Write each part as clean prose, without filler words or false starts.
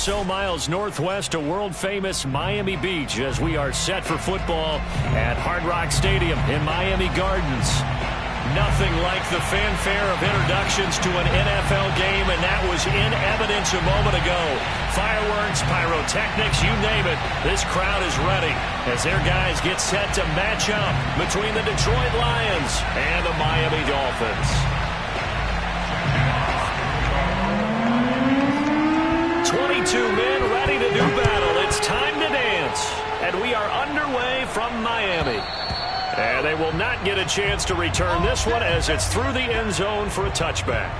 so miles northwest of world-famous Miami Beach as we are set for football at Hard Rock Stadium in Miami Gardens. Nothing like the fanfare of introductions to an NFL game, and that was in evidence a moment ago. Fireworks, pyrotechnics, you name it. This crowd is ready as their guys get set to match up between the Detroit Lions and the Miami Dolphins. 22 men ready to do battle. It's time to dance, and we are underway from Miami. And they will not get a chance to return this one as it's through the end zone for a touchback.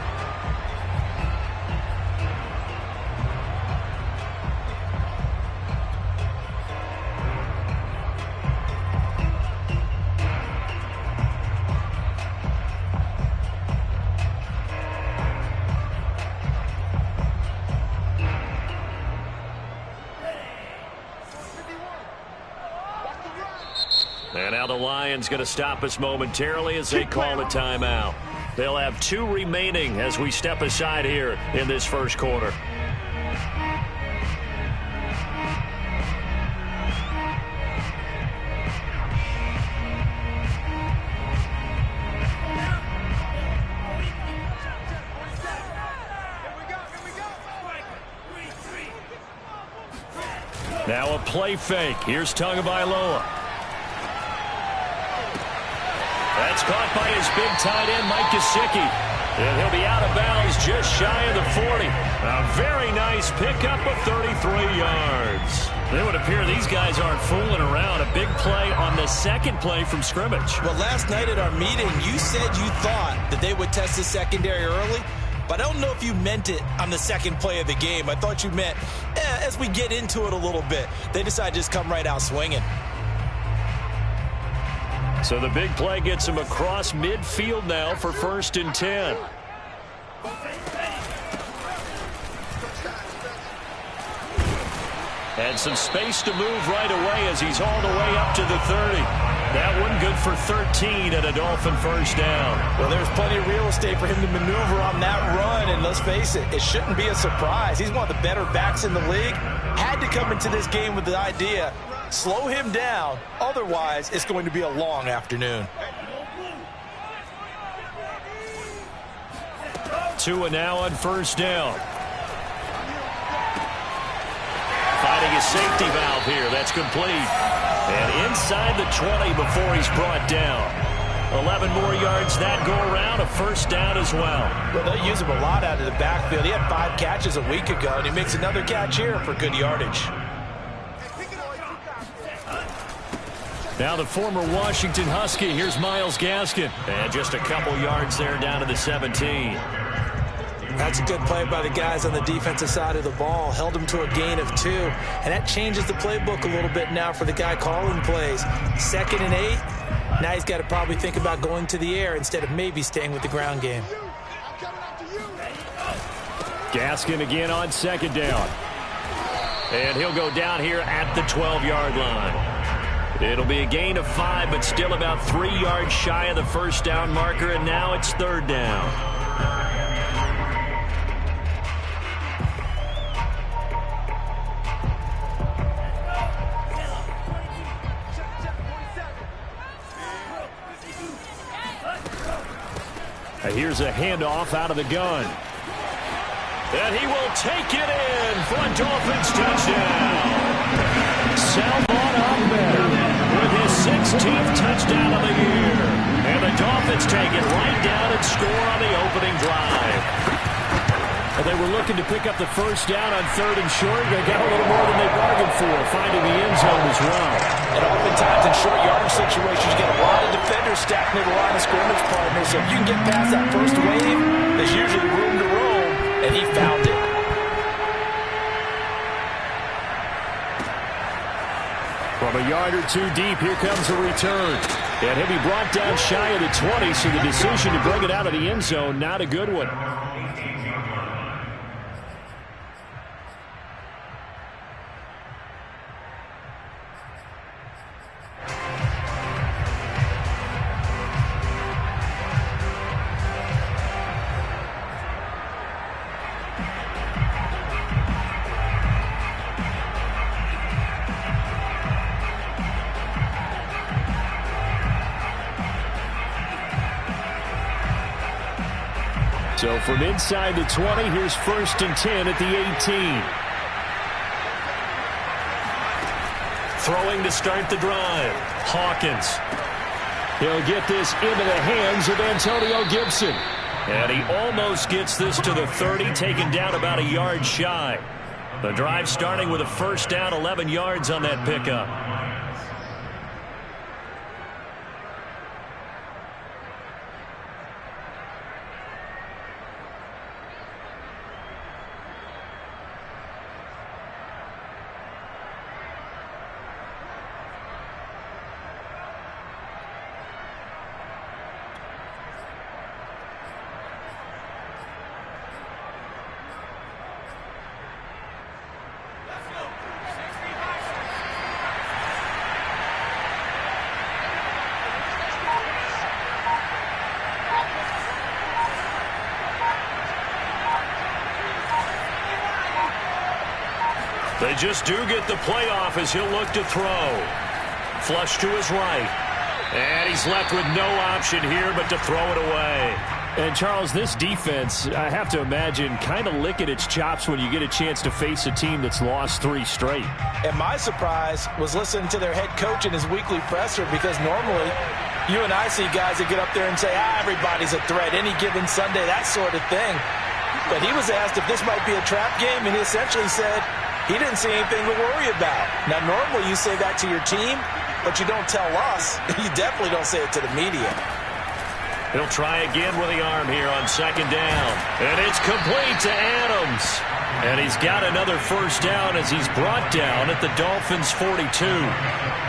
And now the Lions going to stop us momentarily as they call a timeout. They'll have 2 remaining as we step aside here in this first quarter. Now a play fake. Here's Tagovailoa. That's caught by his big tight end, Mike Gesicki. And he'll be out of bounds just shy of the 40. A very nice pickup of 33 yards. It would appear these guys aren't fooling around. A big play on the second play from scrimmage. Well, last night at our meeting, you said you thought that they would test the secondary early. But I don't know if you meant it on the second play of the game. I thought you meant as we get into it a little bit. They decided to just come right out swinging. So the big play gets him across midfield now for 1st and 10. And some space to move right away as he's all the way up to the 30. That one good for 13 and a Dolphin first down. Well, there's plenty of real estate for him to maneuver on that run, and let's face it, it shouldn't be a surprise. He's one of the better backs in the league. Had to come into this game with the idea, slow him down, otherwise it's going to be a long afternoon. 2 now on first down. Finding a safety valve here. That's complete. And inside the 20 before he's brought down. 11 more yards that go around. A first down as well. Well, they'll use him a lot out of the backfield. He had 5 catches a week ago, and he makes another catch here for good yardage. Now the former Washington Husky. Here's Myles Gaskin. And just a couple yards there down to the 17. That's a good play by the guys on the defensive side of the ball. Held him to a gain of 2. And that changes the playbook a little bit now for the guy calling plays. 2nd and 8. Now he's got to probably think about going to the air instead of maybe staying with the ground game. Gaskin again on 2nd down. And he'll go down here at the 12-yard line. It'll be a gain of 5, but still about 3 yards shy of the first down marker, and now it's 3rd down. Here's a handoff out of the gun. And he will take it in for a Dolphins touchdown. Salvon Ahmed with his 16th touchdown of the year. And the Dolphins take it right down and score on the opening drive. And they were looking to pick up the first down on 3rd and short. They got a little more than they bargained for, finding the end zone as well. And oftentimes in short yardage situations, you get a lot of defenders stacked near the line of scrimmage partners. So if you can get past that first wave, there's usually room to roam, and he found it. From a yard or 2 deep, here comes a return. And he'll be brought down shy of the 20, so the decision to bring it out of the end zone, not a good one. So from inside the 20, here's 1st and 10 at the 18. Throwing to start the drive. Hawkins. He'll get this into the hands of Antonio Gibson. And he almost gets this to the 30, taken down about a yard shy. The drive starting with a 1st down, 11 yards on that pickup. They just do get the playoff as he'll look to throw. Flush to his right. And he's left with no option here but to throw it away. And, Charles, this defense, I have to imagine, kind of licking its chops when you get a chance to face a team that's lost 3 straight. And my surprise was listening to their head coach in his weekly presser, because normally you and I see guys that get up there and say, everybody's a threat any given Sunday, that sort of thing. But he was asked if this might be a trap game, and he essentially said he didn't see anything to worry about. Now, normally you say that to your team, but you don't tell us. You definitely don't say it to the media. He'll try again with the arm here on 2nd down. And it's complete to Adams. And he's got another 1st down as he's brought down at the Dolphins' 42.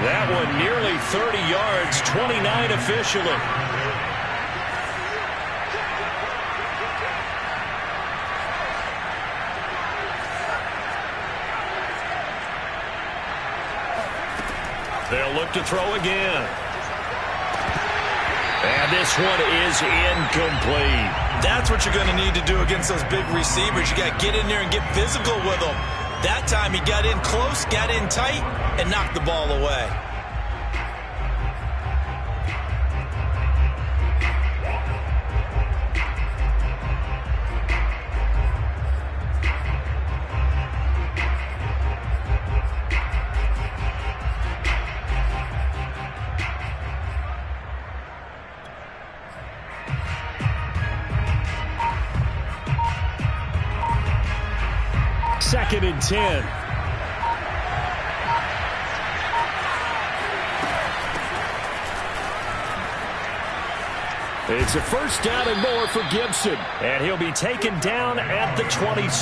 That one nearly 30 yards, 29 officially. They'll look to throw again. And this one is incomplete. That's what you're going to need to do against those big receivers. You got to get in there and get physical with them. That time he got in close, got in tight, and knocked the ball away. Second and 10. It's a 1st down and more for Gibson. And he'll be taken down at the 26.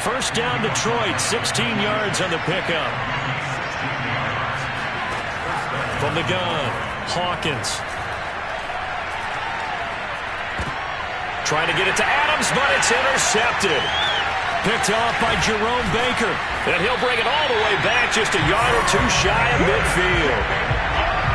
1st down Detroit, 16 yards on the pickup. From the gun, Hawkins. Trying to get it to Adams, but it's intercepted. Picked off by Jerome Baker. And he'll bring it all the way back just a yard or 2 shy of midfield.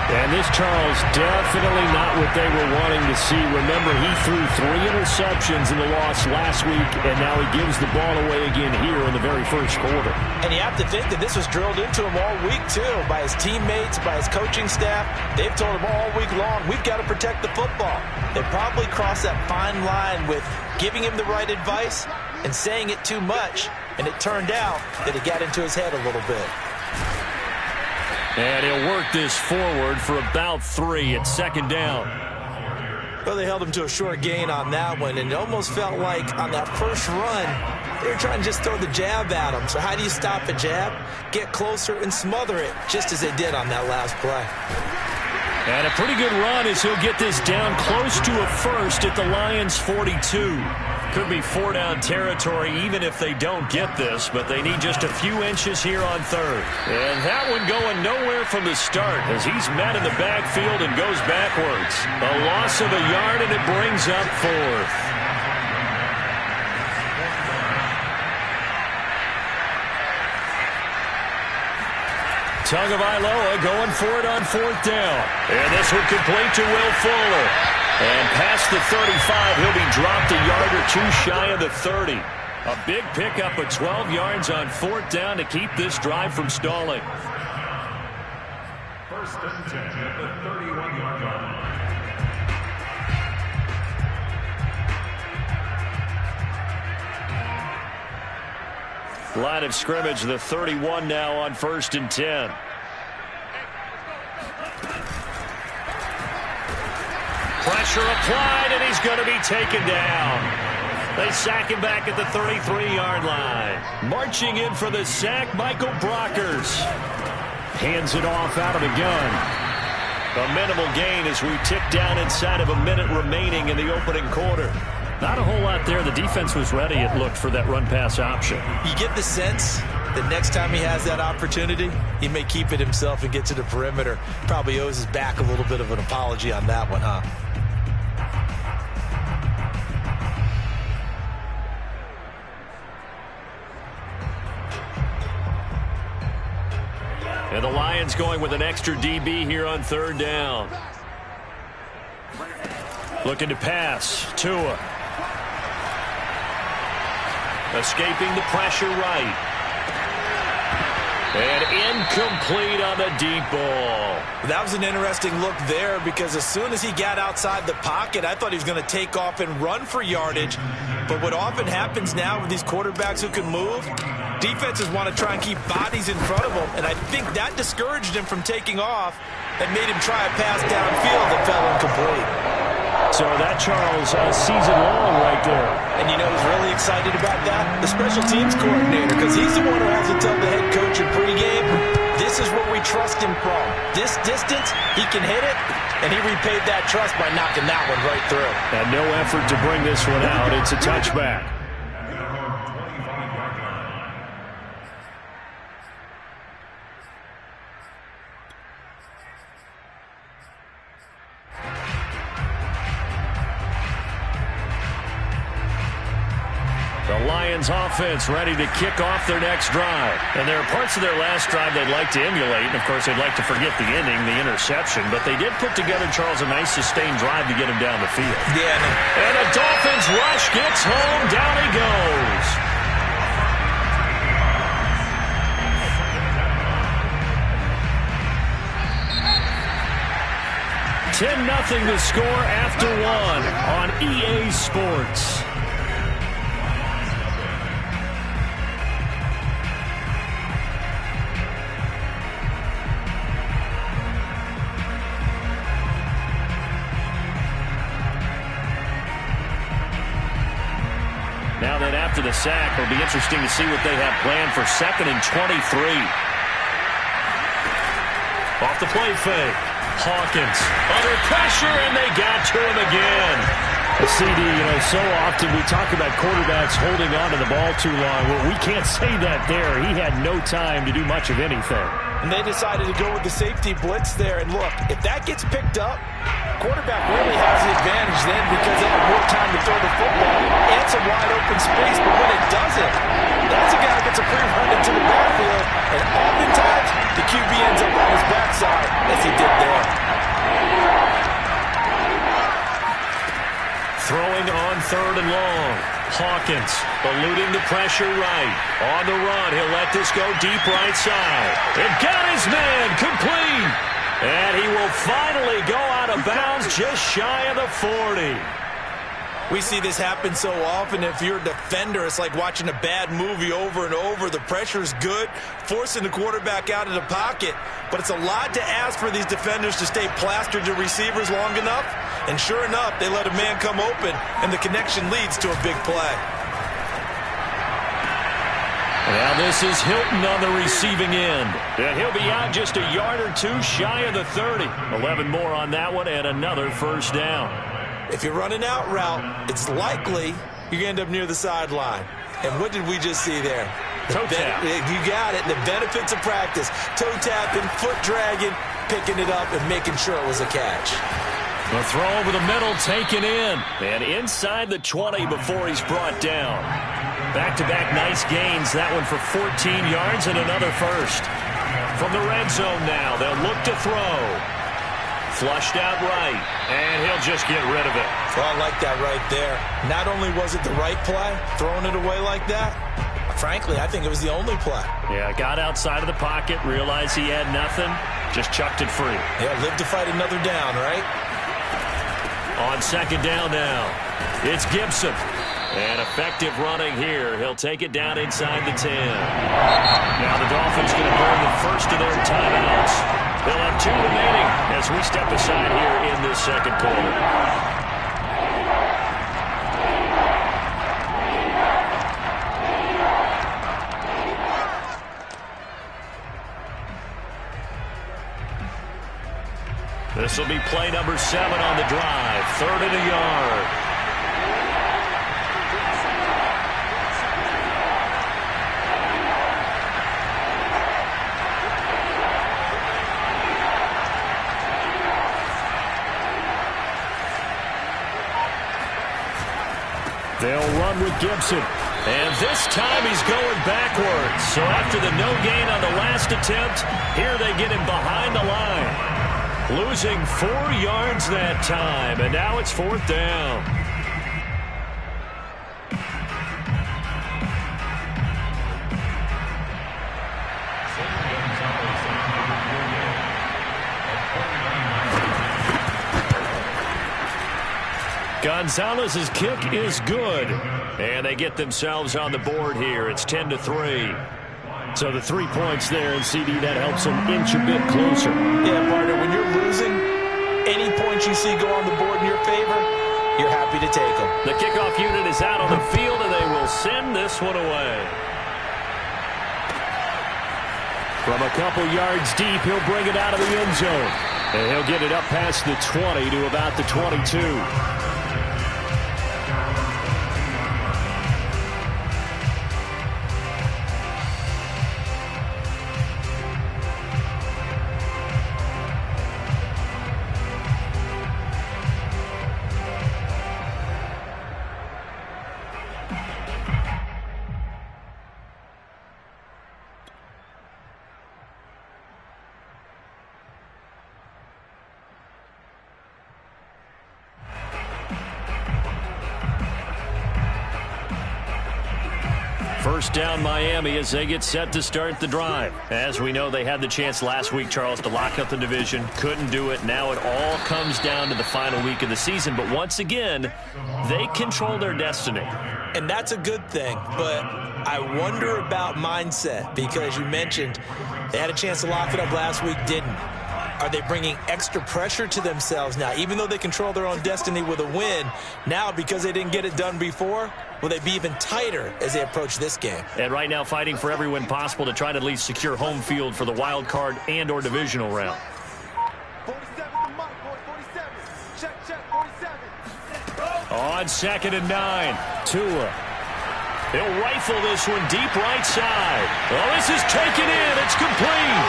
And this, Charles, definitely not what they were wanting to see. Remember, he threw 3 interceptions in the loss last week, and now he gives the ball away again here in the very 1st quarter. And you have to think that this was drilled into him all week, too, by his teammates, by his coaching staff. They've told him all week long, we've got to protect the football. They probably crossed that fine line with giving him the right advice and saying it too much, and it turned out that it got into his head a little bit. And he'll work this forward for about 3 at 2nd down. Well, they held him to a short gain on that one, and it almost felt like on that first run, they were trying to just throw the jab at him. So how do you stop a jab? Get closer and smother it, just as they did on that last play. And a pretty good run as he'll get this down close to a 1st at the Lions' 42. Could be 4-down territory even if they don't get this, but they need just a few inches here on 3rd. And that one going nowhere from the start as he's met in the backfield and goes backwards. A loss of a yard, and it brings up 4th. Tagovailoa going for it on 4th down. And this one complete to Will Fuller. And past the 35, he'll be dropped a yard or 2 shy of the 30. A big pickup of 12 yards on 4th down to keep this drive from stalling. 1st and 10 at the 31-yard line. Line of scrimmage, the 31 now on 1st and 10. Pressure applied, and he's going to be taken down. They sack him back at the 33-yard line. Marching in for the sack, Michael Brockers. Hands it off out of the gun. A minimal gain as we tick down inside of a minute remaining in the opening quarter. Not a whole lot there. The defense was ready, it looked, for that run-pass option. You get the sense that next time he has that opportunity, he may keep it himself and get to the perimeter. Probably owes his back a little bit of an apology on that one, huh? And the Lions going with an extra DB here on 3rd down. Looking to pass. Tua. Escaping the pressure right. And incomplete on the deep ball. That was an interesting look there because as soon as he got outside the pocket, I thought he was going to take off and run for yardage. But what often happens now with these quarterbacks who can move, defenses want to try and keep bodies in front of them. And I think that discouraged him from taking off and made him try a pass downfield that fell incomplete. So that, Charles, season long right there. And you know who's really excited about that? The special teams coordinator, because he's the one who has to tell the head coach in pregame, this is where we trust him from. This distance, he can hit it, and he repaid that trust by knocking that one right through. And no effort to bring this one out. It's a touchback. The Lions offense ready to kick off their next drive. And there are parts of their last drive they'd like to emulate. And, of course, they'd like to forget the ending, the interception. But they did put together, Charles, a nice sustained drive to get him down the field. Yeah. And a Dolphins rush gets home. Down he goes. 10-0 the score after one on EA Sports. Now then, after the sack, it'll be interesting to see what they have planned for 2nd and 23. Off the play fake. Hawkins under pressure, and they got to him again. CD, so often we talk about quarterbacks holding on to the ball too long. Well, we can't say that there. He had no time to do much of anything. And they decided to go with the safety blitz there. And look, if that gets picked up, quarterback really has the advantage then because they have more time to throw the football and some wide open space. But when it doesn't, that's a guy that gets a free run into the backfield. And oftentimes, the QB ends up on his backside, as he did there. Throwing on 3rd and long. Hawkins eluding the pressure right. On the run, he'll let this go deep right side. And got his man complete. And he will finally go out of bounds just shy of the 40. We see this happen so often. If you're a defender, it's like watching a bad movie over and over. The pressure's good, forcing the quarterback out of the pocket. But it's a lot to ask for these defenders to stay plastered to receivers long enough. And sure enough, they let a man come open, and the connection leads to a big play. Now this is Hilton on the receiving end. And he'll be out just a yard or two shy of the 30. 11 more on that one and another first down. If you're running out route, it's likely you're going to end up near the sideline. And what did we just see there? Toe tap. You got it. The benefits of practice. Toe tapping, foot dragging, picking it up, and making sure it was a catch. The throw over the middle taken in. And inside the 20 before he's brought down. Back-to-back nice gains. That one for 14 yards and another first. From the red zone now, they'll look to throw. Flushed out right, and he'll just get rid of it. Well, I like that right there. Not only was it the right play, throwing it away like that, frankly, I think it was the only play. Yeah, got outside of the pocket, realized he had nothing, just chucked it free. Yeah, live to fight another down, right? On 2nd down now, it's Gibson. And effective running here. He'll take it down inside the 10. Now the Dolphins going to burn the first of their timeouts. They'll have 2 remaining as we step aside here in this second quarter. This will be play number 7 on the drive. 3rd and a yard. They'll run with Gibson. And this time he's going backwards. So after the no gain on the last attempt, here they get him behind the line. Losing 4 yards that time, and now it's 4th down. Gonzalez's kick is good, and they get themselves on the board here. It's 10-3. So the 3 points there, and CD, that helps them inch a bit closer. Yeah, partner, when you're losing, any points you see go on the board in your favor, you're happy to take them. The kickoff unit is out on the field, and they will send this one away. From a couple yards deep, he'll bring it out of the end zone. And he'll get it up past the 20 to about the 22. First down Miami as they get set to start the drive. As we know, they had the chance last week, Charles, to lock up the division. Couldn't do it. Now it all comes down to the final week of the season. But once again, they control their destiny. And that's a good thing. But I wonder about mindset, because you mentioned they had a chance to lock it up last week, didn't. Are they bringing extra pressure to themselves now? Even though they control their own destiny with a win, now because they didn't get it done before, will they be even tighter as they approach this game? And right now fighting for every win possible to try to at least secure home field for the wild card and or divisional round. 47 to Mike, boy, 47. Check, 47. On 2nd and 9, Tua. He'll rifle this one deep right side. Well, this is taken in. It's complete.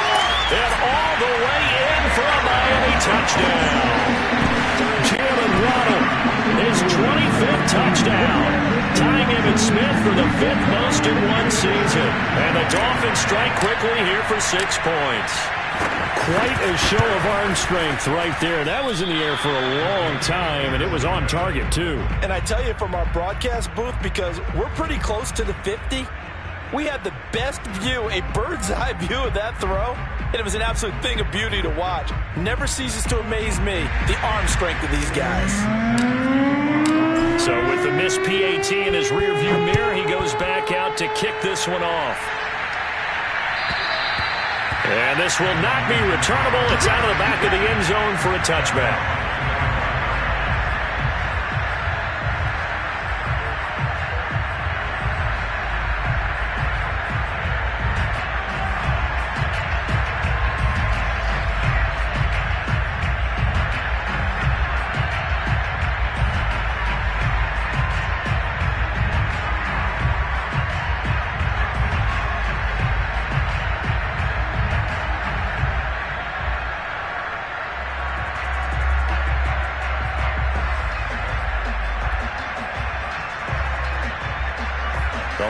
And all the way in for a Miami touchdown. Jalen Waddle, his 25th touchdown. Tying Emmitt Smith for the 5th most in one season. And the Dolphins strike quickly here for 6 points. Quite a show of arm strength right there. That was in the air for a long time, and it was on target, too. And I tell you, from our broadcast booth, because we're pretty close to the 50, we had the best view, a bird's-eye view of that throw, and it was an absolute thing of beauty to watch. Never ceases to amaze me, the arm strength of these guys. So with the missed PAT in his rearview mirror, he goes back out to kick this one off. And this will not be returnable. It's out of the back of the end zone for a touchback.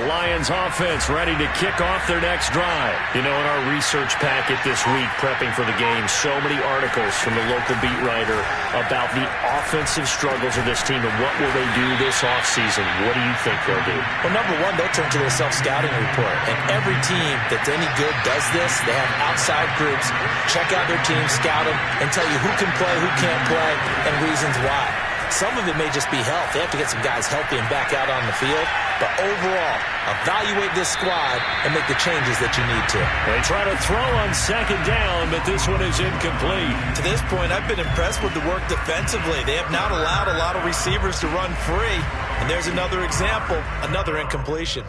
Lions offense ready to kick off their next drive. You know, in our research packet this week, prepping for the game, so many articles from the local beat writer about the offensive struggles of this team and what will they do this offseason. What do you think they'll do? Well, number one, they'll turn to their self-scouting report. And every team that's any good does this. They have outside groups, check out their team, scout them, and tell you who can play, who can't play, and reasons why. Some of it may just be health. They have to get some guys healthy and back out on the field. But overall, evaluate this squad and make the changes that you need to. They try to throw on second down, but this one is incomplete. To this point, I've been impressed with the work defensively. They have not allowed a lot of receivers to run free. And there's another example, another incompletion.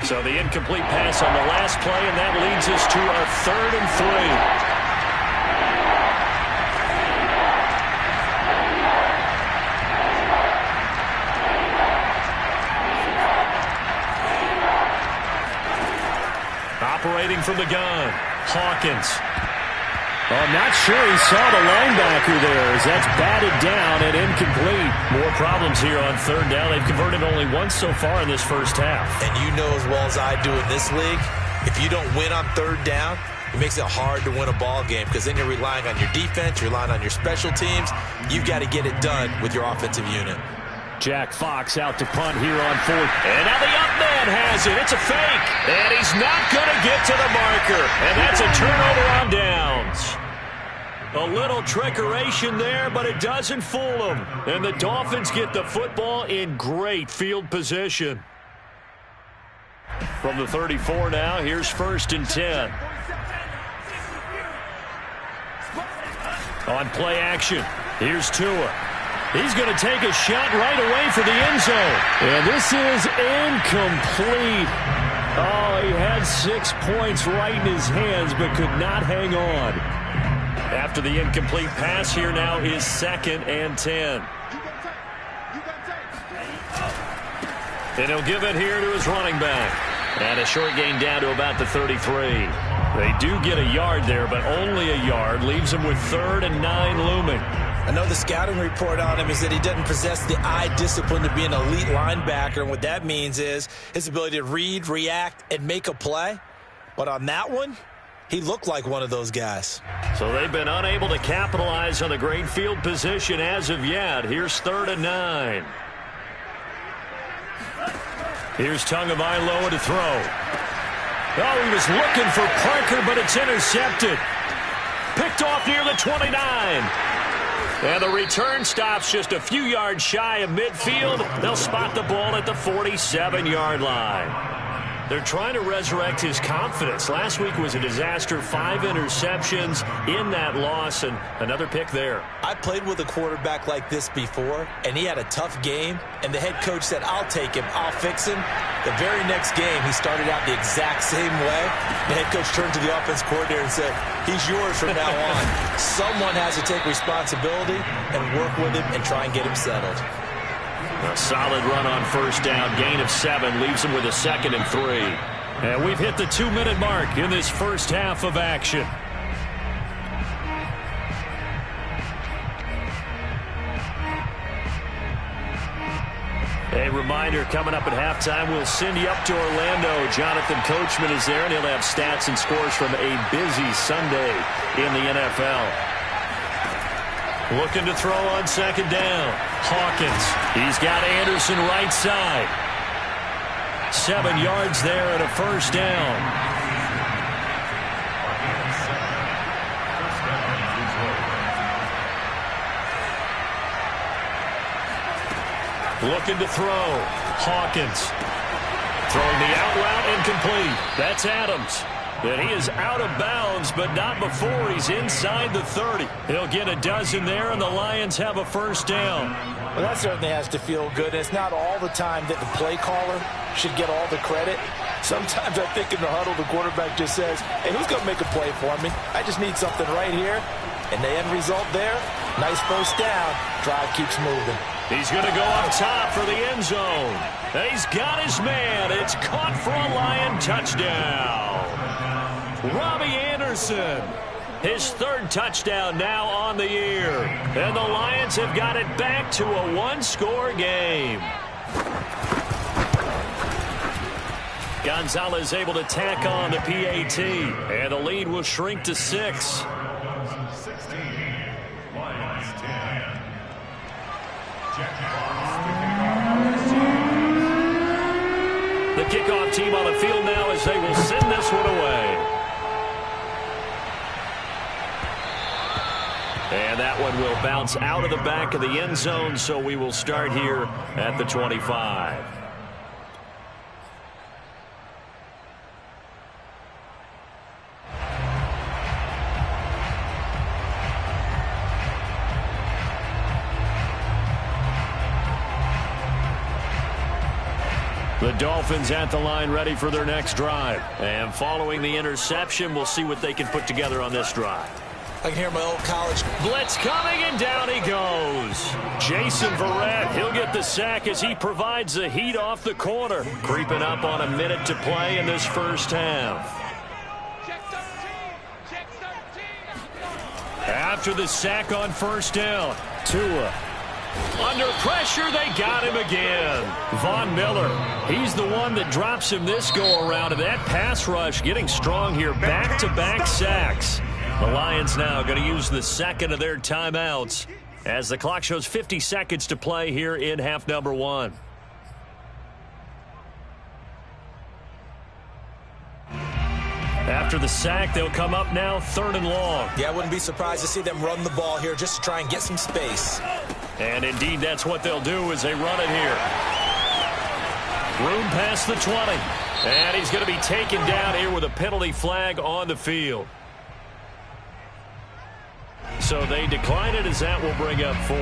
So the incomplete pass on the last play, and that leads us to a 3rd and 3. Operating from the gun, Hawkins. Oh, I'm not sure he saw the linebacker there as that's batted down and incomplete. More problems here on 3rd down. They've converted only once so far in this first half. And you know as well as I do in this league, if you don't win on 3rd down, it makes it hard to win a ball game because then you're relying on your defense, you're relying on your special teams. You've got to get it done with your offensive unit. Jack Fox out to punt here on 4th. And now the up man has it. It's a fake. And he's not going to get to the marker. And that's a turnover on downs. A little trickeration there, but it doesn't fool them. And the Dolphins get the football in great field position. From the 34 now, here's 1st and 10. On play action, here's Tua. He's going to take a shot right away for the end zone. And this is incomplete. Oh, he had 6 points right in his hands, but could not hang on. After the incomplete pass, here now is 2nd and 10. And he'll give it here to his running back. And a short gain down to about the 33. They do get a yard there, but only a yard. Leaves him with 3rd and 9 looming. I know the scouting report on him is that he doesn't possess the eye discipline to be an elite linebacker. And what that means is his ability to read, react, and make a play. But on that one, he looked like one of those guys. So they've been unable to capitalize on the great field position as of yet. Here's 3rd and 9. Here's Tagovailoa to throw. Oh, he was looking for Parker, but it's intercepted. Picked off near the 29. And the return stops just a few yards shy of midfield. They'll spot the ball at the 47-yard line. They're trying to resurrect his confidence. Last week was a disaster. 5 interceptions in that loss, and another pick there. I played with a quarterback like this before, and he had a tough game, and the head coach said, I'll take him, I'll fix him. The very next game, he started out the exact same way. The head coach turned to the offense coordinator and said, he's yours from now on. Someone has to take responsibility and work with him and try and get him settled. A solid run on 1st down. Gain of 7 leaves him with a 2nd and 3. And we've hit the 2-minute mark in this first half of action. A reminder, coming up at halftime, we'll send you up to Orlando. Jonathan Coachman is there, and he'll have stats and scores from a busy Sunday in the NFL. Looking to throw on 2nd down. Hawkins. He's got Anderson right side. 7 yards there and a 1st down. Looking to throw. Hawkins. Throwing the out route, incomplete. That's Adams. And he is out of bounds, but not before he's inside the 30. He'll get a dozen there, and the Lions have a 1st down. Well, that certainly has to feel good. It's not all the time that the play caller should get all the credit. Sometimes I think in the huddle, the quarterback just says, hey, who's going to make a play for me? I just need something right here. And the end result there, nice 1st down. Drive keeps moving. He's going to go up top for the end zone. And he's got his man. It's caught for a Lion touchdown. Robbie Anderson, his 3rd touchdown now on the year. And the Lions have got it back to a 1-score game. Gonzalez able to tack on the PAT. And the lead will shrink to 6. The kickoff team on the field now as they will send this one away. And that one will bounce out of the back of the end zone, so we will start here at the 25. The Dolphins at the line ready for their next drive. And following the interception, we'll see what they can put together on this drive. I can hear my old college blitz coming, and down he goes. Jason Verrett, he'll get the sack as he provides the heat off the corner. Creeping up on a minute to play in this first half. After the sack on first down, Tua. Under pressure, they got him again. Von Miller, he's the one that drops him this go-around. And that pass rush getting strong here. Back-to-back sacks. The Lions now going to use the second of their timeouts as the clock shows 50 seconds to play here in half number 1. After the sack, they'll come up now 3rd and long. Yeah, I wouldn't be surprised to see them run the ball here just to try and get some space. And indeed, that's what they'll do as they run it here. Room past the 20. And he's going to be taken down here with a penalty flag on the field. So they decline it as that will bring up 4th.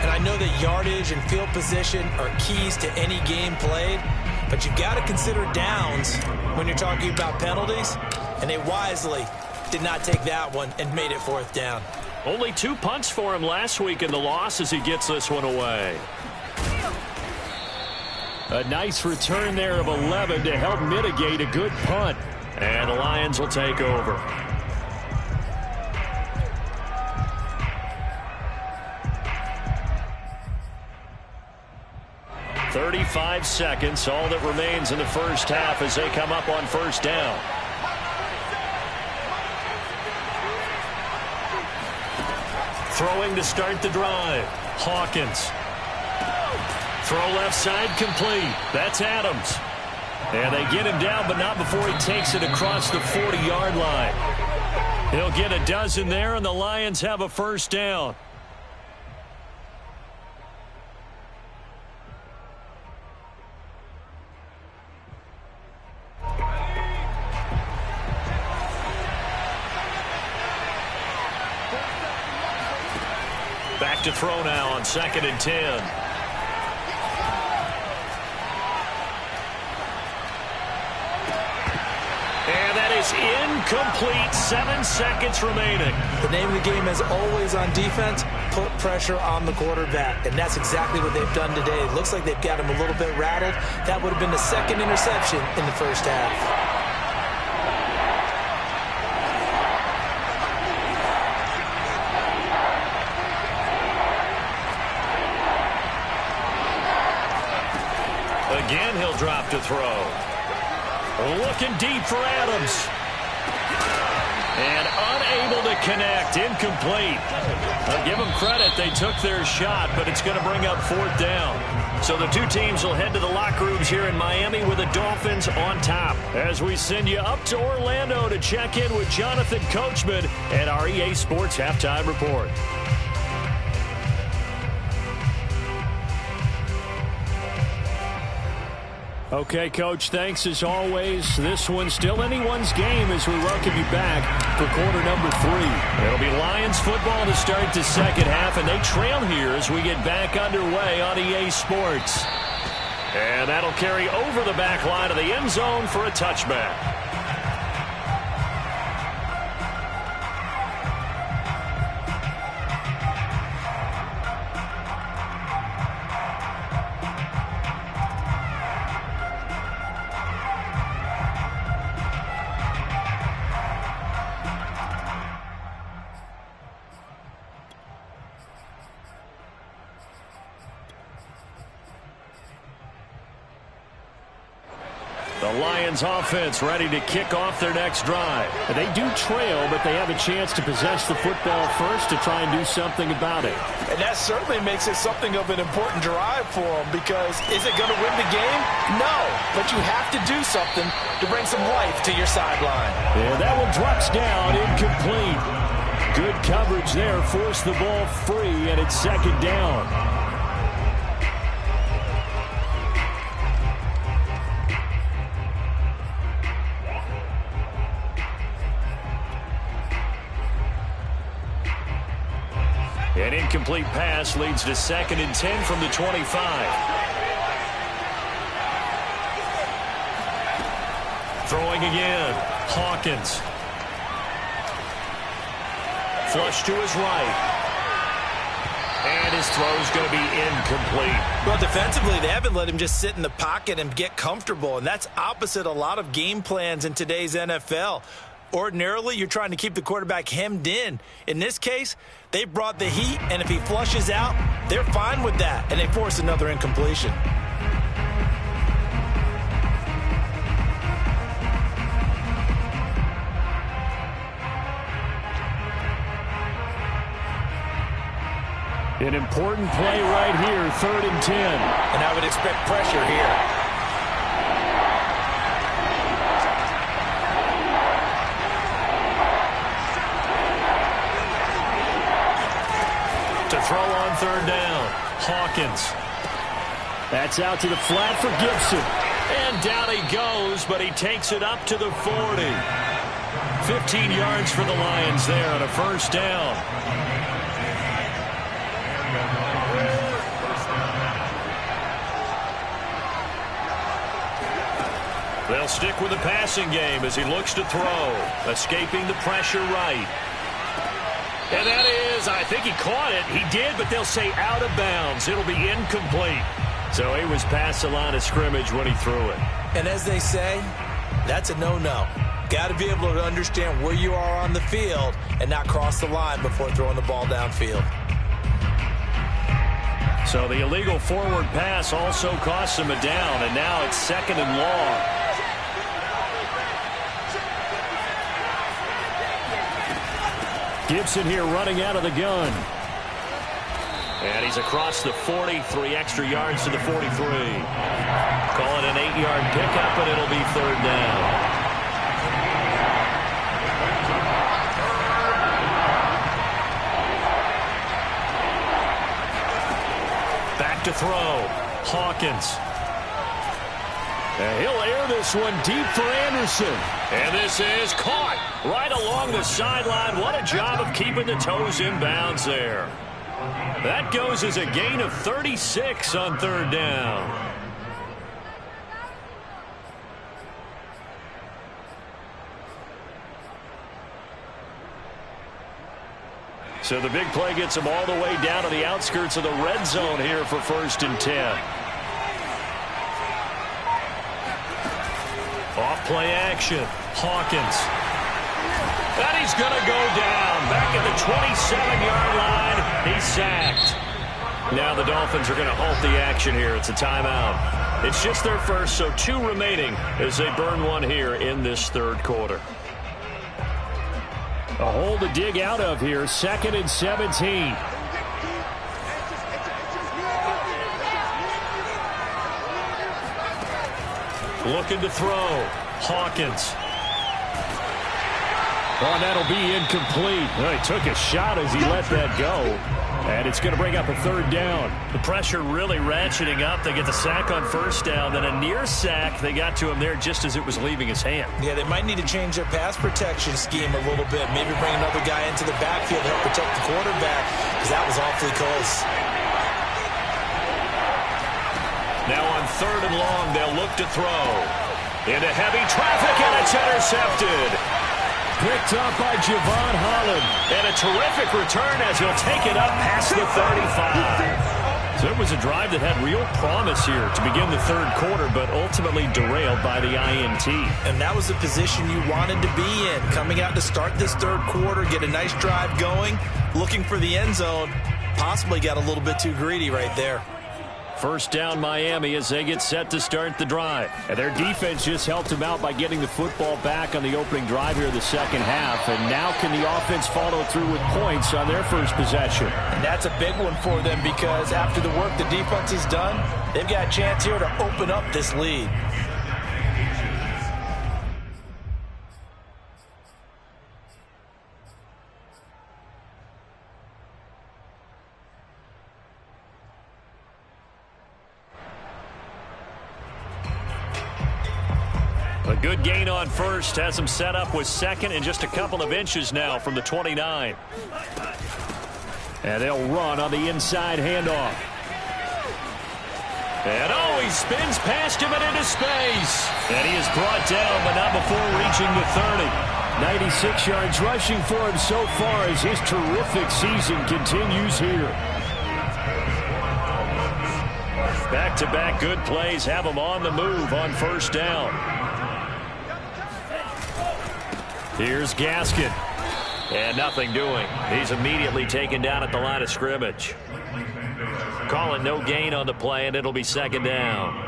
And I know that yardage and field position are keys to any game played, but you've got to consider downs when you're talking about penalties, and they wisely did not take that one and made it 4th down. Only 2 punts for him last week in the loss as he gets this one away. A nice return there of 11 to help mitigate a good punt. And the Lions will take over. "35 seconds, all that remains in the first half as they come up on first down. Throwing to start the drive. Hawkins. Throw left side complete. That's Adams. And they get him down, but not before he takes it across the 40-yard line. He'll get a dozen there, and the Lions have a first down. Back to throw now on 2nd and 10. And that is incomplete. 7 seconds remaining. The name of the game is always on defense, put pressure on the quarterback. And that's exactly what they've done today. It looks like they've got him a little bit rattled. That would have been the 2nd interception in the first half. Again, he'll drop to throw. Looking deep for Adams. And unable to connect. Incomplete. I'll give them credit. They took their shot, but it's going to bring up 4th down. So the two teams will head to the locker rooms here in Miami with the Dolphins on top. As we send you up to Orlando to check in with Jonathan Coachman and our EA Sports Halftime Report. Okay, Coach, thanks as always. This one's still anyone's game as we welcome you back for quarter number 3. It'll be Lions football to start the second half, and they trail here as we get back underway on EA Sports. And that'll carry over the back line of the end zone for a touchback. The Lions offense ready to kick off their next drive. They do trail, but they have a chance to possess the football first to try and do something about it. And that certainly makes it something of an important drive for them, because is it going to win the game? No, but you have to do something to bring some life to your sideline. Yeah, that one drops down, incomplete. Good coverage there. Forced the ball free, and it's second down. An incomplete pass leads to 2nd and 10 from the 25. Throwing again. Hawkins. Flush to his right. And his throw's going to be incomplete. Well, defensively, they haven't let him just sit in the pocket and get comfortable, and that's opposite a lot of game plans in today's NFL. Ordinarily, you're trying to keep the quarterback hemmed in. In this case, they brought the heat, and if he flushes out, they're fine with that, and they force another incompletion. An important play right here, 3rd and 10. And I would expect pressure here. To throw on 3rd down, Hawkins. That's out to the flat for Gibson. And down he goes, but he takes it up to the 40. 15 yards for the Lions there on a 1st down. They'll stick with the passing game as he looks to throw. Escaping the pressure right. And that is, I think he caught it. He did, but they'll say out of bounds. It'll be incomplete. So he was past the line of scrimmage when he threw it. And as they say, that's a no-no. Got to be able to understand where you are on the field and not cross the line before throwing the ball downfield. So the illegal forward pass also costs him a down, and now it's 2nd and long. Gibson here running out of the gun. And he's across the 40, 3 extra yards to the 43. Call it an 8-yard pickup, and it'll be 3rd down. Back to throw. Hawkins. And he'll air this one deep for Anderson. And this is caught right along the sideline. What a job of keeping the toes in bounds there. That goes as a gain of 36 on 3rd down. So the big play gets him all the way down to the outskirts of the red zone here for 1st and 10. Off play action. Hawkins. And he's going to go down. Back at the 27-yard line. He's sacked. Now the Dolphins are going to halt the action here. It's a timeout. It's just their first, so 2 remaining as they burn one here in this 3rd quarter. A hole to dig out of here. 2nd and 17. Looking to throw. Hawkins. Oh, that'll be incomplete. Well, he took a shot as he let that go. And it's going to bring up a 3rd down. The pressure really ratcheting up. They get the sack on 1st down. Then a near sack. They got to him there just as it was leaving his hand. Yeah, they might need to change their pass protection scheme a little bit. Maybe bring another guy into the backfield to help protect the quarterback, because that was awfully close. Now on 3rd and long, they'll look to throw. Into heavy traffic, and it's intercepted. Picked up by Javon Holland. And a terrific return as he'll take it up past the 35. So it was a drive that had real promise here to begin the 3rd quarter, but ultimately derailed by the INT. And that was the position you wanted to be in. Coming out to start this 3rd quarter, get a nice drive going, looking for the end zone. Possibly got a little bit too greedy right there. 1st down Miami as they get set to start the drive. And their defense just helped them out by getting the football back on the opening drive here in the 2nd half. And now can the offense follow through with points on their first possession? And that's a big one for them, because after the work the defense has done, they've got a chance here to open up this lead. good gain on first. Has him set up with second and just a couple of inches now from the 29. And they'll run on the inside handoff. And he spins past him and into space. And he is brought down, but not before reaching the 30. 96 yards rushing for him so far as his terrific season continues here. Back-to-back good plays have him on the move on first down. Here's Gaskin. And nothing doing. He's immediately taken down at the line of scrimmage. Calling no gain on the play, and it'll be second down.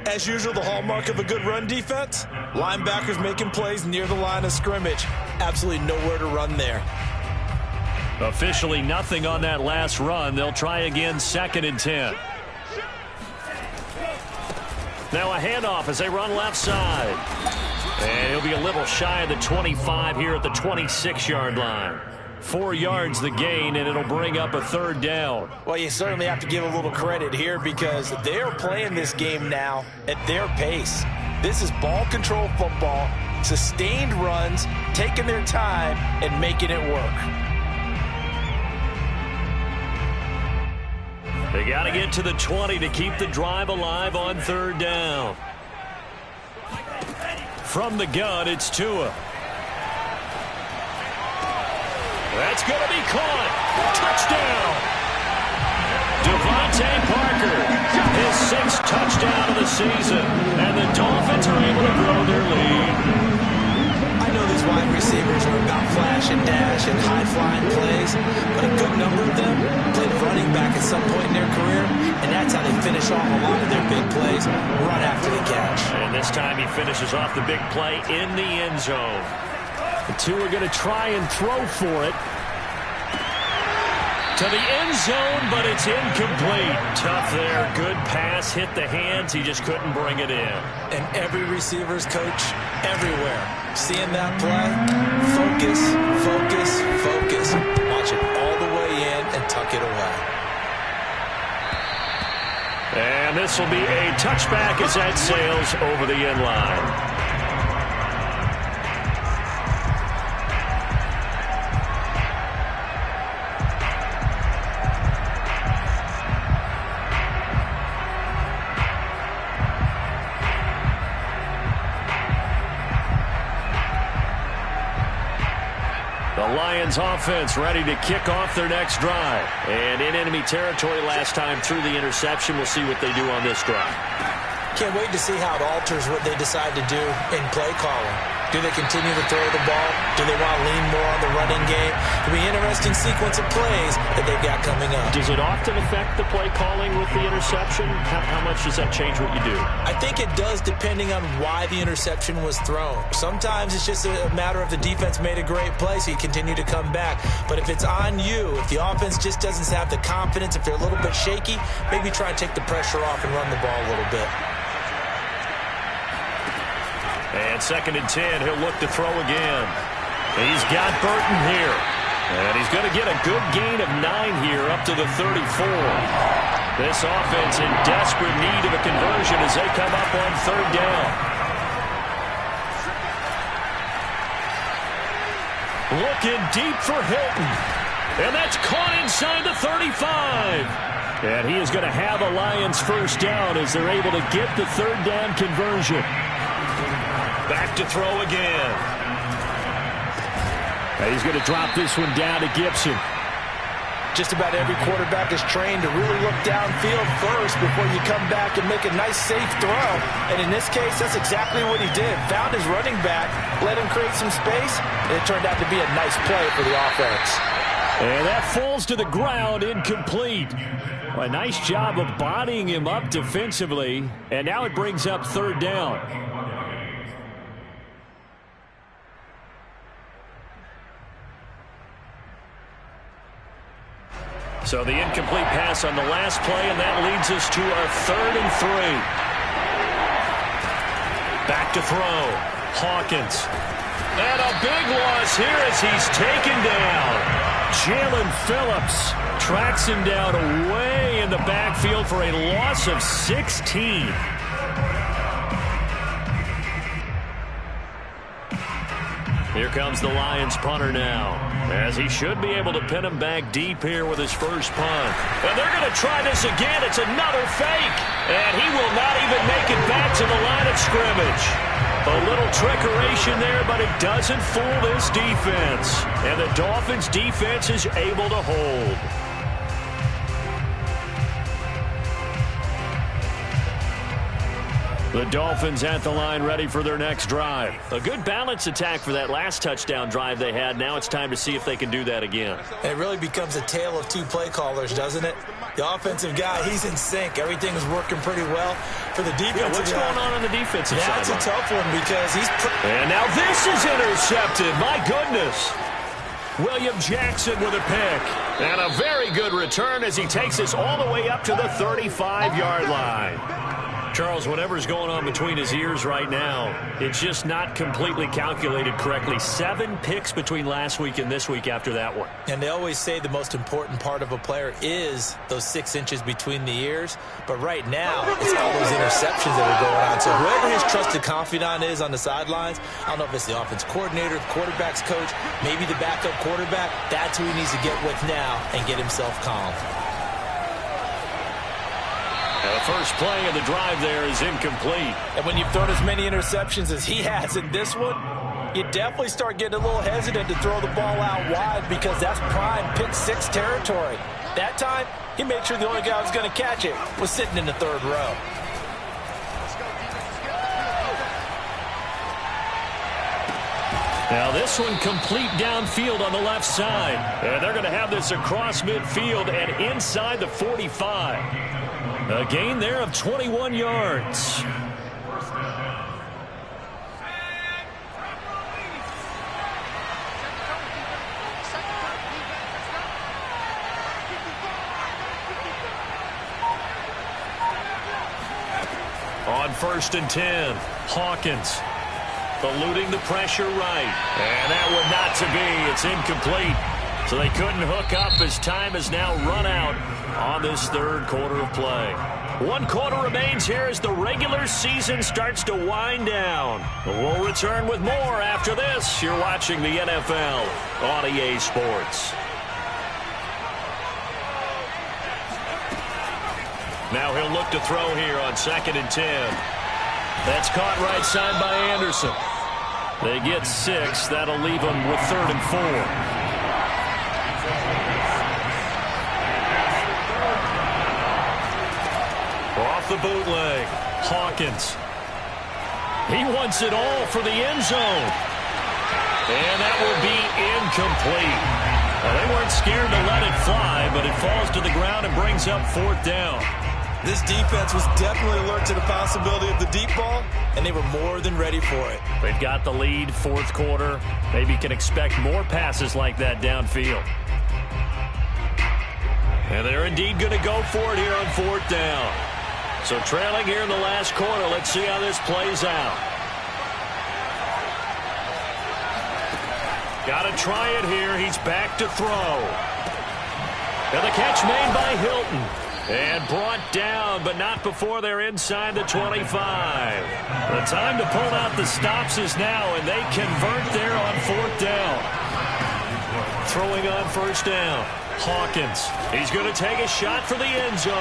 As usual, the hallmark of a good run defense, linebackers making plays near the line of scrimmage. Absolutely nowhere to run there. Officially nothing on that last run. They'll try again, 2nd and 10. Now a handoff as they run left side. And he'll be a little shy of the 25 here at the 26-yard line. 4 yards the gain, and it'll bring up a 3rd down. Well, you certainly have to give a little credit here because they're playing this game now at their pace. This is ball control football, sustained runs, taking their time, and making it work. They got to get to the 20 to keep the drive alive on 3rd down. From the gun, it's Tua. That's going to be caught. Touchdown. Devontae Parker, his 6th touchdown of the season. And the Dolphins are able to grow their lead. I know these wide receivers are about flash and dash and high-flying plays, but a good number of them played running back at some point in their career, and that's how they finish off a lot of their big plays, run after the catch. And this time he finishes off the big play in the end zone. The two are going to try and throw for it. To the end zone, but it's incomplete. Tough there. Good pass. Hit the hands. He just couldn't bring it in. And every receiver's coach everywhere. Seeing that play, focus, focus, focus. Watch it all the way in and tuck it away. And this will be a touchback as that sails over the end line. Lions offense ready to kick off their next drive. And in enemy territory last time through the interception. We'll see what they do on this drive. Can't wait to see how it alters what they decide to do in play calling. Do they continue to throw the ball? Do they want to lean more on the running game? It'll be an interesting sequence of plays that they've got coming up. Does it often affect the play calling with the interception? How much does that change what you do? I think it does depending on why the interception was thrown. Sometimes it's just a matter of the defense made a great play, so you continue to come back. But if it's on you, if the offense just doesn't have the confidence, if they're a little bit shaky, maybe try and take the pressure off and run the ball a little bit. And 2nd and 10, he'll look to throw again. He's got Burton here. And he's going to get a good gain of 9 here up to the 34. This offense in desperate need of a conversion as they come up on 3rd down. Looking deep for Hilton. And that's caught inside the 35. And he is going to have a Lions 1st down as they're able to get the 3rd down conversion. Back to throw again. And he's going to drop this one down to Gibson. Just about every quarterback is trained to really look downfield first before you come back and make a nice, safe throw. And in this case, that's exactly what he did. Found his running back, let him create some space, and it turned out to be a nice play for the offense. And that falls to the ground, incomplete. A nice job of bodying him up defensively. And now it brings up 3rd down. So the incomplete pass on the last play, and that leads us to our 3rd and 3. Back to throw. Hawkins. And a big loss here as he's taken down. Jalen Phillips tracks him down away in the backfield for a loss of 16. Here comes the Lions punter now, as he should be able to pin him back deep here with his first punt. And they're going to try this again. It's another fake. And he will not even make it back to the line of scrimmage. A little trickeration there, but it doesn't fool this defense. And the Dolphins' defense is able to hold. The Dolphins at the line ready for their next drive. A good balanced attack for that last touchdown drive they had. Now it's time to see if they can do that again. It really becomes a tale of two play callers, doesn't it? The offensive guy, he's in sync. Everything is working pretty well for the defensive guy. What's going on the defensive side? That's a tough one because he's... And now this is intercepted. My goodness. William Jackson with a pick. And a very good return as he takes us all the way up to the 35-yard line. Charles, whatever's going on between his ears right now, it's just not completely calculated correctly. 7 picks between last week and this week after that one. And they always say the most important part of a player is those 6 inches between the ears. But right now, it's all those interceptions that are going on. So whoever his trusted confidant is on the sidelines, I don't know if it's the offense coordinator, the quarterback's coach, maybe the backup quarterback, that's who he needs to get with now and get himself calm. The first play of the drive there is incomplete. And when you've thrown as many interceptions as he has in this one, you definitely start getting a little hesitant to throw the ball out wide because that's prime pick 6 territory. That time, he made sure the only guy who was going to catch it was sitting in the 3rd row. Now this one complete downfield on the left side. And they're going to have this across midfield and inside the 45. A gain there of 21 yards. On 1st and 10, Hawkins eluding the pressure right. And that one not to be. It's incomplete. So they couldn't hook up as time has now run out on this 3rd quarter of play. 1 quarter remains here as the regular season starts to wind down. We'll return with more after this. You're watching the NFL on EA Sports. Now he'll look to throw here on 2nd and 10. That's caught right side by Anderson. They get 6. That'll leave them with 3rd and 4. Off the bootleg, Hawkins. He wants it all for the end zone. And that will be incomplete. Well, they weren't scared to let it fly, but it falls to the ground and brings up 4th down. This defense was definitely alert to the possibility of the deep ball, and they were more than ready for it. They've got the lead, 4th quarter. Maybe can expect more passes like that downfield. And they're indeed going to go for it here on 4th down. So trailing here in the last quarter. Let's see how this plays out. Got to try it here. He's back to throw. And the catch made by Hilton. And brought down, but not before they're inside the 25. The time to pull out the stops is now, and they convert there on 4th down. Throwing on 1st down. Hawkins. He's going to take a shot for the end zone.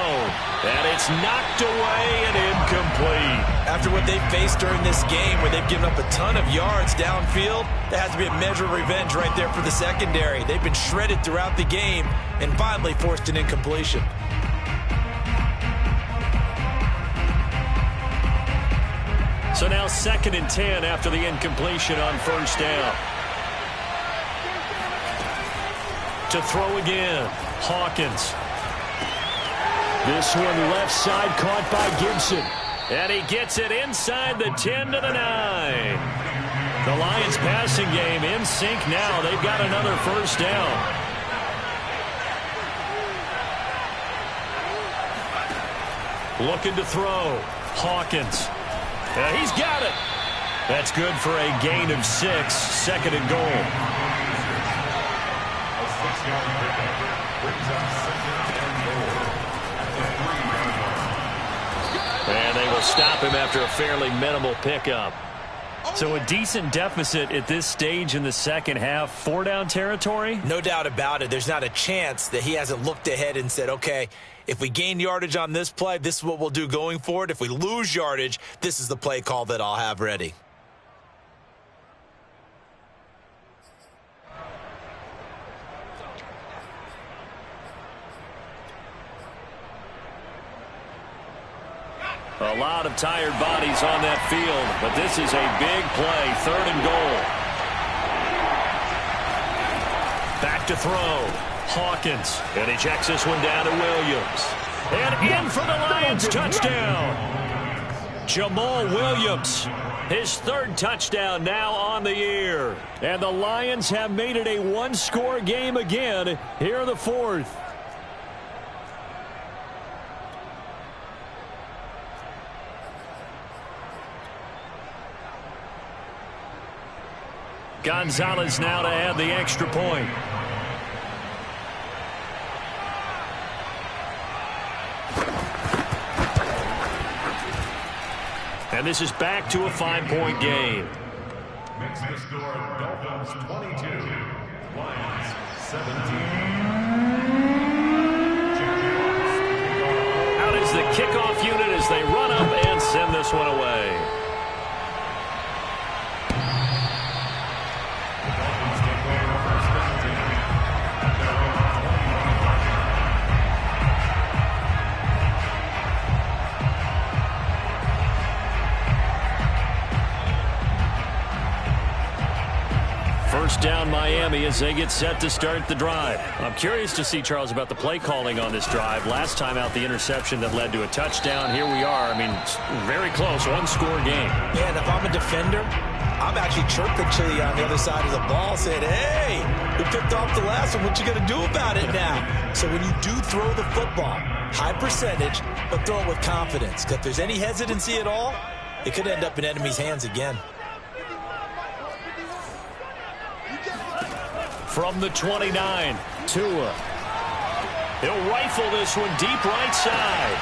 And it's knocked away and incomplete. After what they've faced during this game where they've given up a ton of yards downfield, there has to be a measure of revenge right there for the secondary. They've been shredded throughout the game and finally forced an incompletion. So now 2nd and 10 after the incompletion on 1st down. To throw again, Hawkins. This one left side caught by Gibson. And he gets it inside the 10 to the 9. The Lions passing game in sync now. They've got another 1st down. Looking to throw, Hawkins. He's got it. That's good for a gain of 6, 2nd and goal. And they will stop him after a fairly minimal pickup. So a decent deficit at this stage in the second half. 4-down territory? No doubt about it. There's not a chance that he hasn't looked ahead and said, okay, if we gain yardage on this play, this is what we'll do going forward. If we lose yardage, this is the play call that I'll have ready. A lot of tired bodies on that field, but this is a big play, 3rd and goal. Back to throw. Hawkins, and he checks this one down to Williams. And in for the Lions, touchdown. Jamal Williams, his 3rd touchdown now on the year. And the Lions have made it a one-score game again here in the 4th. Gonzalez now to add the extra point. And this is back to a 5-point game. Makes the score Dolphins 22, Lions 17. Out is the kickoff unit as they run up and send this one away. First down Miami as they get set to start the drive. I'm curious to see, Charles, about the play calling on this drive. Last time out, the interception that led to a touchdown. Here we are. I mean, very close, one-score game. Yeah, and if I'm a defender, I'm actually chirping Chili on the other side of the ball saying, hey, we picked off the last one. What you going to do about it now? So when you do throw the football, high percentage, but throw it with confidence. Because if there's any hesitancy at all, it could end up in enemy's hands again. From the 29, Tua. He'll rifle this one deep right side.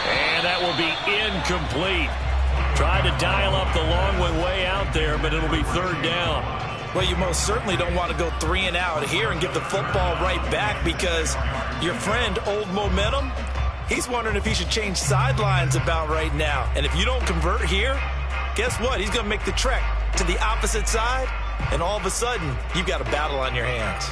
And that will be incomplete. Tried to dial up the long one way out there, but it'll be 3rd down. Well, you most certainly don't want to go 3 and out here and give the football right back because your friend, Old Momentum, he's wondering if he should change sidelines about right now. And if you don't convert here, guess what? He's going to make the trek to the opposite side. And all of a sudden, you've got a battle on your hands.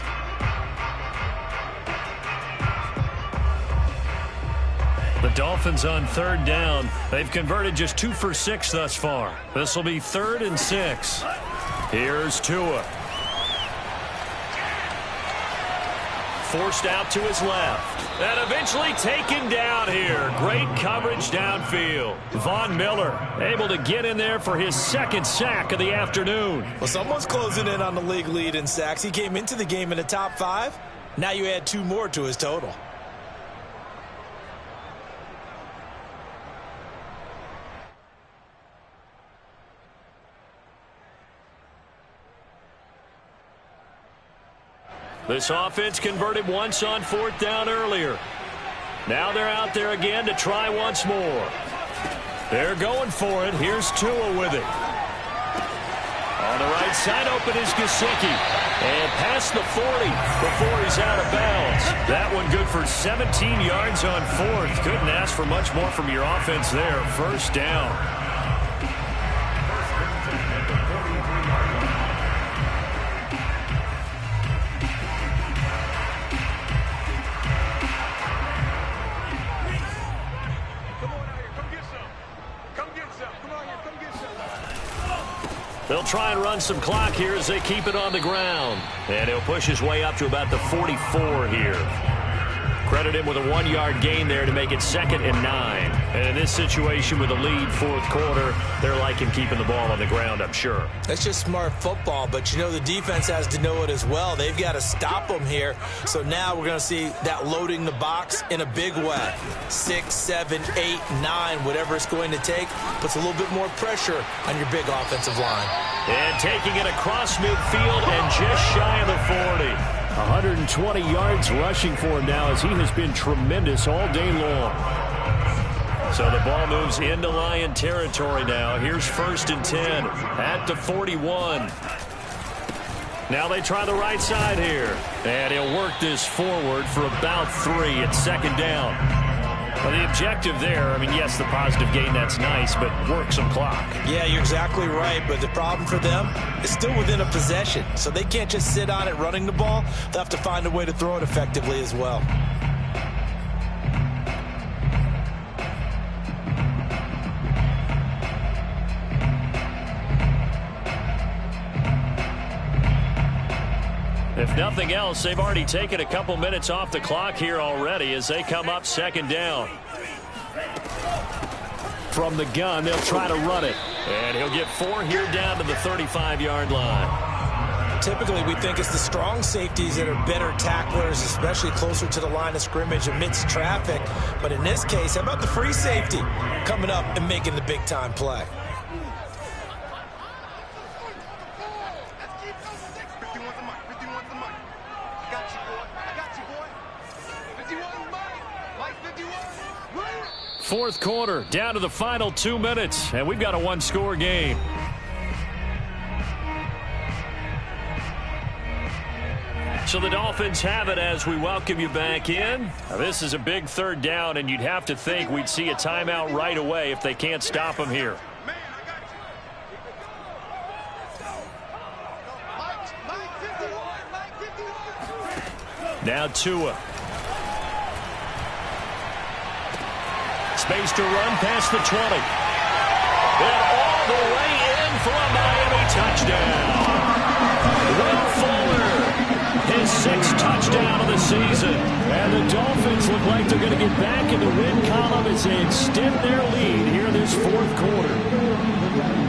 The Dolphins on 3rd down. They've converted just 2 for 6 thus far. This will be 3rd and 6. Here's Tua. Forced out to his left. And eventually taken down here. Great coverage downfield. Von Miller able to get in there for his 2nd sack of the afternoon. Well, someone's closing in on the league lead in sacks. He came into the game in the top 5. Now you add 2 more to his total. This offense converted once on 4th down earlier. Now they're out there again to try once more. They're going for it. Here's Tua with it. On the right side, open is Gesicki. And past the 40 before he's out of bounds. That one good for 17 yards on 4th. Couldn't ask for much more from your offense there. 1st down. They'll try and run some clock here as they keep it on the ground. And he'll push his way up to about the 44 here. Credit him with a 1-yard gain there to make it 2nd and 9. And in this situation with a lead 4th quarter, they're liking keeping the ball on the ground, I'm sure. That's just smart football, but you know the defense has to know it as well. They've got to stop them here. So now we're going to see that loading the box in a big way. 6, 7, 8, 9, whatever it's going to take, puts a little bit more pressure on your big offensive line. And taking it across midfield and just shy of the 40. 120 yards rushing for him now as he has been tremendous all day long. So the ball moves into Lion territory now. Here's 1st and 10 at the 41. Now they try the right side here. And he'll work this forward for about 3 at 2nd down. Well, the objective there, I mean, yes, the positive gain, that's nice, but work some clock. Yeah, you're exactly right, but the problem for them is still within a possession, so they can't just sit on it running the ball. They'll have to find a way to throw it effectively as well. If nothing else, they've already taken a couple minutes off the clock here already as they come up 2nd down. From the gun, they'll try to run it. And he'll get 4 here down to the 35-yard line. Typically, we think it's the strong safeties that are better tacklers, especially closer to the line of scrimmage amidst traffic. But in this case, how about the free safety coming up and making the big-time play? Fourth quarter, down to the final 2 minutes, and we've got a 1-score game. So the Dolphins have it as we welcome you back in. Now, this is a big 3rd down, and you'd have to think we'd see a timeout right away if they can't stop them here. Now Tua. Space to run past the 20. And all the way in for a Miami touchdown. Will Fuller, his 6th touchdown of the season. And the Dolphins look like they're going to get back in the win column as they extend their lead here in this 4th quarter.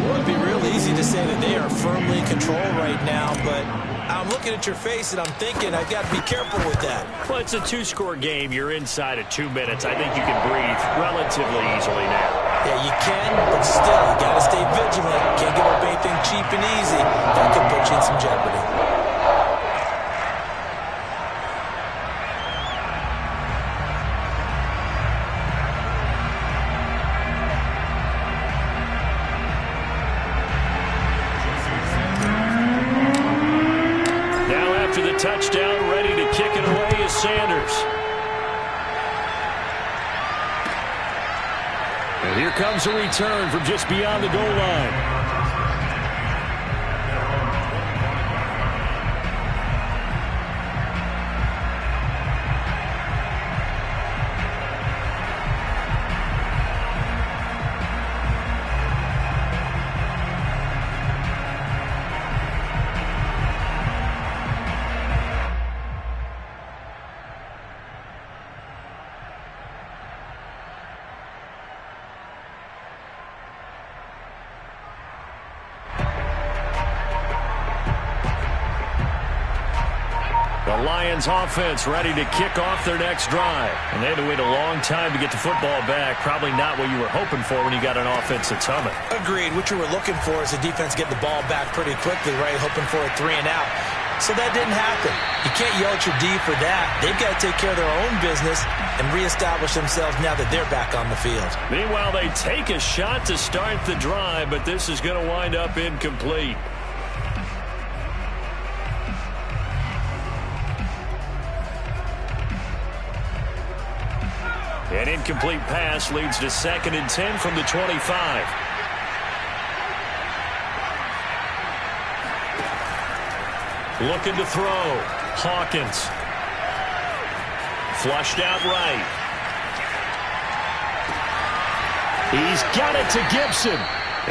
Well, it'd be real easy to say that they are firmly in control right now, but I'm looking at your face and I'm thinking I've got to be careful with that. Well, it's a 2-score game. You're inside of 2 minutes. I think you can breathe relatively easily now. Yeah, you can, but still, you got to stay vigilant. Can't give up anything cheap and easy. That could put you in some jeopardy. Touchdown, ready to kick it away is Sanders. And here comes a return from just beyond the goal line. The Lions offense ready to kick off their next drive. And they had to wait a long time to get the football back. Probably not what you were hoping for when you got an offense that's humming. Agreed. What you were looking for is the defense getting the ball back pretty quickly, right? Hoping for a 3 and out. So that didn't happen. You can't yell at your D for that. They've got to take care of their own business and reestablish themselves now that they're back on the field. Meanwhile, they take a shot to start the drive, but this is going to wind up incomplete. An incomplete pass leads to 2nd and 10 from the 25. Looking to throw. Hawkins. Flushed out right. He's got it to Gibson.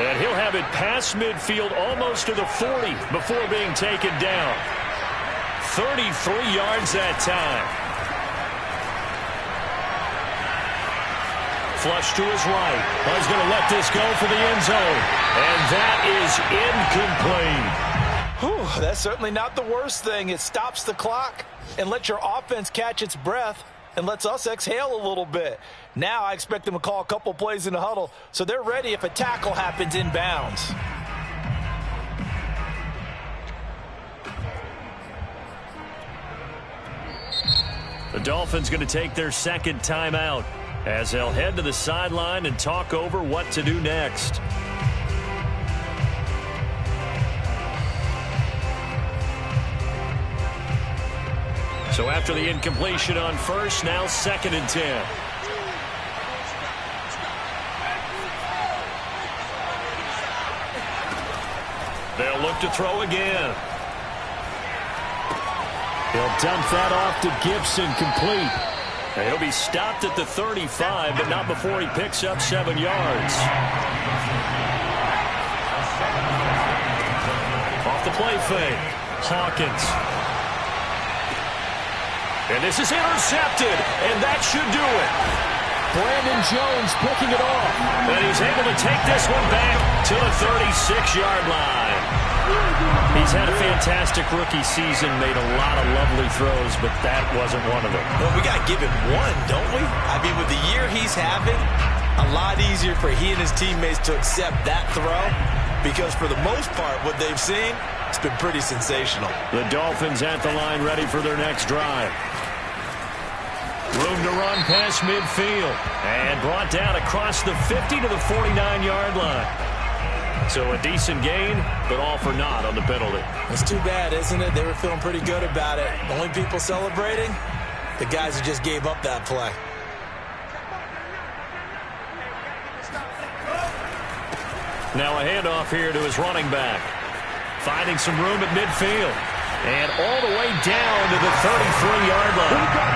And he'll have it past midfield almost to the 40 before being taken down. 33 yards that time. Flush to his right. He's going to let this go for the end zone. And that is incomplete. Whew, that's certainly not the worst thing. It stops the clock and lets your offense catch its breath and lets us exhale a little bit. Now I expect them to call a couple plays in the huddle so they're ready if a tackle happens inbounds. The Dolphins going to take their 2nd timeout. as they'll head to the sideline and talk over what to do next. So after the incompletion on first, now 2nd and 10. They'll look to throw again. He'll dump that off to Gibson, complete. And he'll be stopped at the 35, but not before he picks up 7 yards. Off the play fake, Hawkins. And this is intercepted, and that should do it. Brandon Jones picking it off. And he's able to take this one back to the 36-yard line. He's had a fantastic rookie season, made a lot of lovely throws, but that wasn't one of them. Well, we got to give him one, don't we? I mean, with the year he's having, a lot easier for he and his teammates to accept that throw, because for the most part, what they've seen, it's been pretty sensational. The Dolphins at the line, ready for their next drive. Room to run past midfield, and brought down across the 50 to the 49-yard line. So a decent gain, but all for naught on the penalty. It's too bad, isn't it? They were feeling pretty good about it. The only people celebrating, the guys who just gave up that play. Now a handoff here to his running back. Finding some room at midfield. And all the way down to the 33-yard line.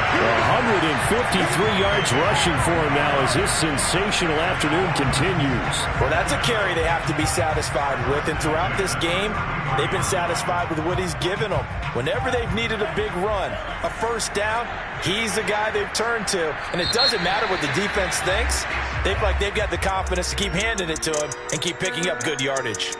153 yards rushing for him now as this sensational afternoon continues. Well, that's a carry they have to be satisfied with. And throughout this game, they've been satisfied with what he's given them. Whenever they've needed a big run, a first down, he's the guy they've turned to. And it doesn't matter what the defense thinks. They feel like they've got the confidence to keep handing it to him and keep picking up good yardage.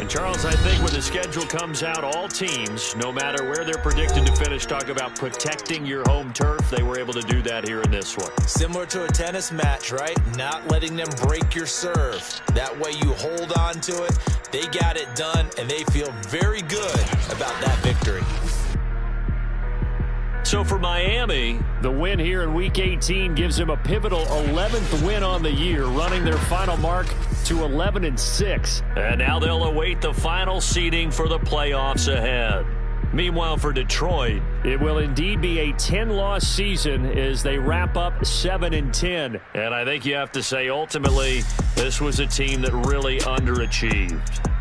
And, Charles, I think when the schedule comes out, all teams, no matter where they're predicted to finish, talk about protecting your home turf. They were able to do that here in this one. Similar to a tennis match, right? Not letting them break your serve. That way you hold on to it. They got it done, and they feel very good about that victory. So for Miami, the win here in Week 18 gives them a pivotal 11th win on the year, running their final mark to 11-6. And now they'll await the final seeding for the playoffs ahead. Meanwhile, for Detroit, it will indeed be a 10-loss season as they wrap up 7-10. And I think you have to say, ultimately, this was a team that really underachieved.